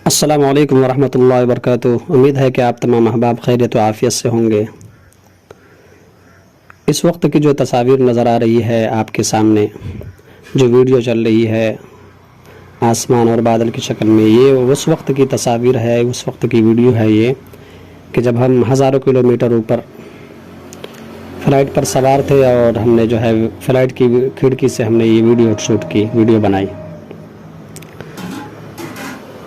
السلام علیکم ورحمۃ اللہ وبرکاتہ۔ امید ہے کہ آپ تمام احباب خیریت و عافیت سے ہوں گے۔ اس وقت کی جو تصاویر نظر آ رہی ہے آپ کے سامنے، جو ویڈیو چل رہی ہے آسمان اور بادل کی شکل میں، یہ اس وقت کی تصاویر ہے، اس وقت کی ویڈیو ہے یہ کہ جب ہم ہزاروں کلومیٹر اوپر فلائٹ پر سوار تھے اور ہم نے جو ہے فلائٹ کی کھڑکی سے ہم نے یہ ویڈیو شوٹ کی، ویڈیو بنائی۔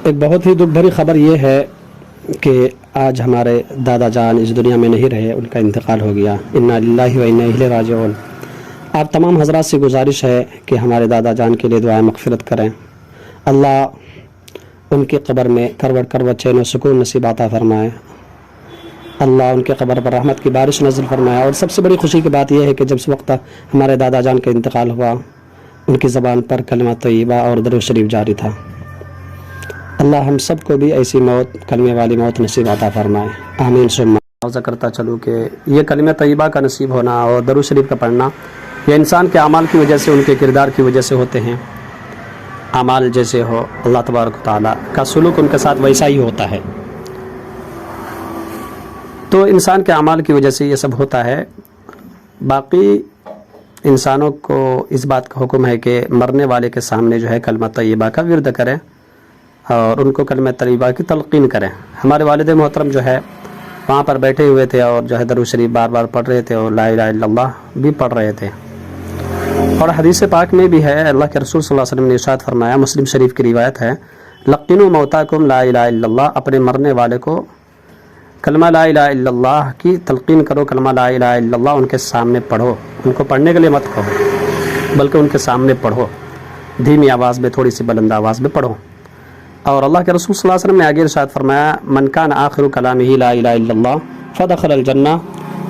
ایک بہت ہی دکھ بھری خبر یہ ہے کہ آج ہمارے دادا جان اس دنیا میں نہیں رہے، ان کا انتقال ہو گیا۔ انا للہ و انا الیہ راجعون۔ آپ تمام حضرات سے گزارش ہے کہ ہمارے دادا جان کے لیے دعائیں مغفرت کریں، اللہ ان کی قبر میں کروٹ کروٹ چین و سکون نصیب عطا فرمائے، اللہ ان کے قبر پر رحمت کی بارش نازل فرمائے۔ اور سب سے بڑی خوشی کی بات یہ ہے کہ جب اس وقت ہمارے دادا جان کا انتقال ہوا، ان کی زبان پر کلمہ طیبہ اور درود شریف جاری تھا۔ اللہ ہم سب کو بھی ایسی موت، کلمے والی موت نصیب عطا فرمائے، آمین ثم۔ عرض کرتا چلوں کہ یہ کلمہ طیبہ کا نصیب ہونا اور درود شریف کا پڑھنا، یہ انسان کے اعمال کی وجہ سے، ان کے کردار کی وجہ سے ہوتے ہیں۔ اعمال جیسے ہو، اللہ تبارک و تعالیٰ کا سلوک ان کے ساتھ ویسا ہی ہوتا ہے، تو انسان کے اعمال کی وجہ سے یہ سب ہوتا ہے۔ باقی انسانوں کو اس بات کا حکم ہے کہ مرنے والے کے سامنے جو ہے کلمہ طیبہ کا ورد کریں اور ان کو کلمہ طیبہ کی تلقین کریں۔ ہمارے والد محترم جو ہے وہاں پر بیٹھے ہوئے تھے اور جو ہے درود شریف بار بار پڑھ رہے تھے اور لا الہ الا اللہ بھی پڑھ رہے تھے۔ اور حدیث پاک میں بھی ہے، اللہ کے رسول صلی اللہ علیہ وسلم نے ارشاد فرمایا، مسلم شریف کی روایت ہے، لقنوا موتاکم لا الہ الا اللہ، اپنے مرنے والے کو کلمہ لا الہ الا اللہ کی تلقین کرو، کلمہ لا الہ الا اللہ ان کے سامنے پڑھو، ان کو پڑھنے کے لیے مت کہو بلکہ ان کے سامنے پڑھو، دھیمی آواز میں، تھوڑی سی بلند آواز میں پڑھو۔ اور اللہ کے رسول صلی اللہ علیہ وسلم نے آگے ارشاد فرمایا، من کان آخر کلامہ لا الہ الا اللہ فدخل الجنہ،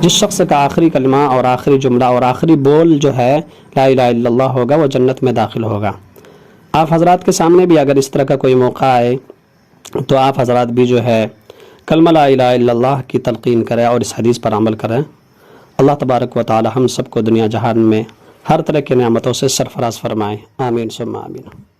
جس شخص کا آخری کلمہ اور آخری جملہ اور آخری بول جو ہے لا الہ الا اللہ ہوگا، وہ جنت میں داخل ہوگا۔ آپ حضرات کے سامنے بھی اگر اس طرح کا کوئی موقع آئے تو آپ حضرات بھی جو ہے کلمہ لا الہ الا اللہ کی تلقین کریں اور اس حدیث پر عمل کریں۔ اللہ تبارک و تعالی ہم سب کو دنیا جہان میں ہر طرح کی نعمتوں سے سرفراز فرمائے، آمین ثم آمین۔